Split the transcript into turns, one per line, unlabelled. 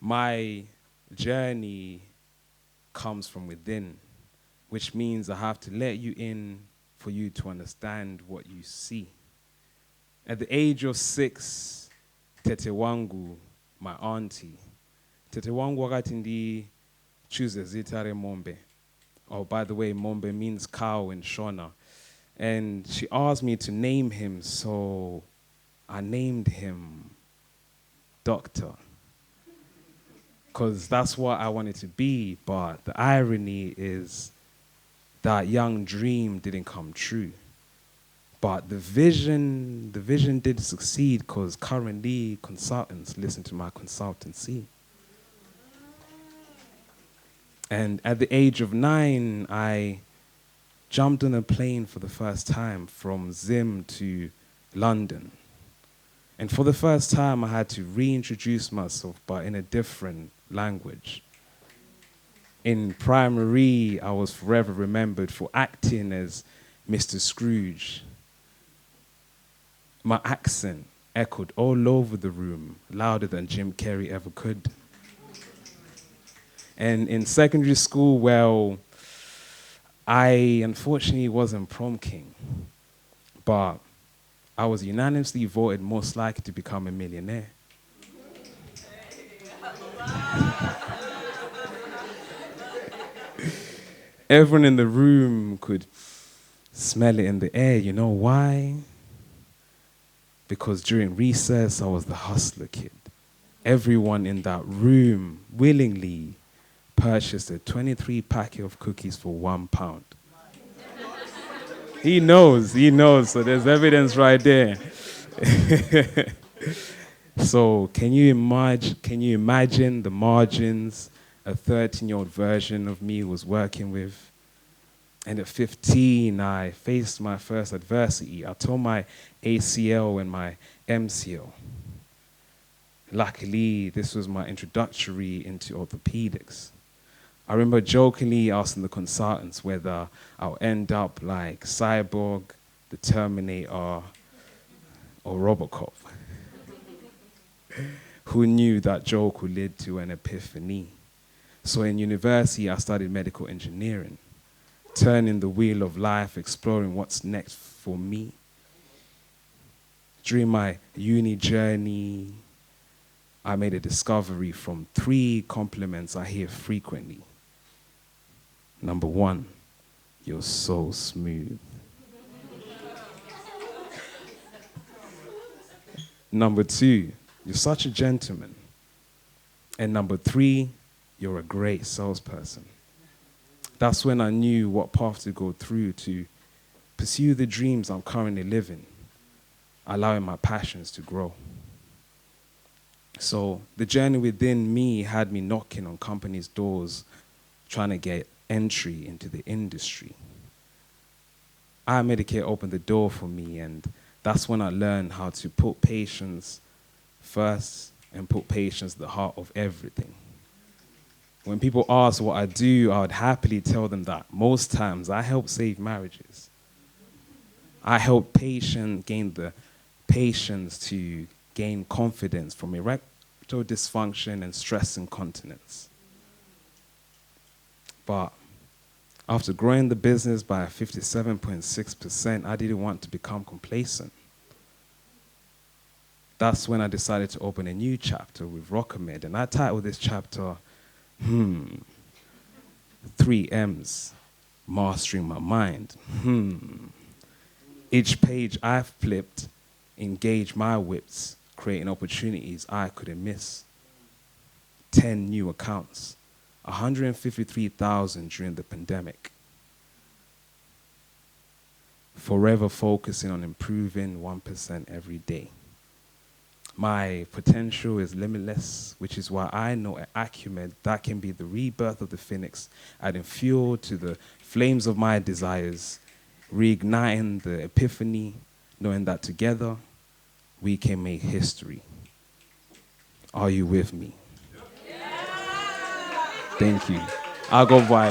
my journey comes from within, which means I have to let you in for you to understand what you see. At the age of 6, Tete wangu, my auntie, Tete wangu wakati ndi choose zitare mombe. Oh, by the way, mombe means cow in Shona. And she asked me to name him, so I named him Doctor. Because that's what I wanted to be, but the irony is that young dream didn't come true. But the vision did succeed because currently consultants listen to my consultancy. And at the age of 9, I jumped on a plane for the first time from Zim to London. And for the first time, I had to reintroduce myself, but in a different language. In primary, I was forever remembered for acting as Mr. Scrooge. My accent echoed all over the room, louder than Jim Carrey ever could. And in secondary school, well, I unfortunately wasn't prom king, but I was unanimously voted most likely to become a millionaire. Everyone in the room could smell it in the air. You know why? Because during recess, I was the hustler kid. Everyone in that room willingly purchased a 23 packet of cookies for £1. He knows, so there's evidence right there. So can you imagine the margins a 13-year-old version of me was working with? And at 15, I faced my first adversity. I tore my ACL and my MCL. Luckily, this was my introductory into orthopedics. I remember jokingly asking the consultants whether I'll end up like Cyborg, the Terminator, or Robocop. Who knew that joke would lead to an epiphany? So in university, I studied medical engineering, turning the wheel of life, exploring what's next for me. During my uni journey, I made a discovery from 3 compliments I hear frequently. Number 1, you're so smooth. Number 2, you're such a gentleman. And number 3, you're a great salesperson. That's when I knew what path to go through to pursue the dreams I'm currently living, allowing my passions to grow. So the journey within me had me knocking on companies' doors, trying to get entry into the industry. Medicare opened the door for me, and that's when I learned how to put patients first and put patients at the heart of everything. When people ask what I do, I would happily tell them that most times I help save marriages. I help patients gain the patience to gain confidence from erectile dysfunction and stress incontinence. But after growing the business by 57.6%, I didn't want to become complacent. That's when I decided to open a new chapter with Accum-made, and I titled this chapter, 3 M's, Mastering My Mind. Each page I've flipped engaged my wits, creating opportunities I couldn't miss. 10 new accounts, 153,000 during the pandemic. Forever focusing on improving 1% every day. My potential is limitless, which is why I know at Accum-made that can be the rebirth of the phoenix, adding fuel to the flames of my desires, reigniting the epiphany, knowing that together we can make history. Are you with me? Yeah. Thank you. I'll go by.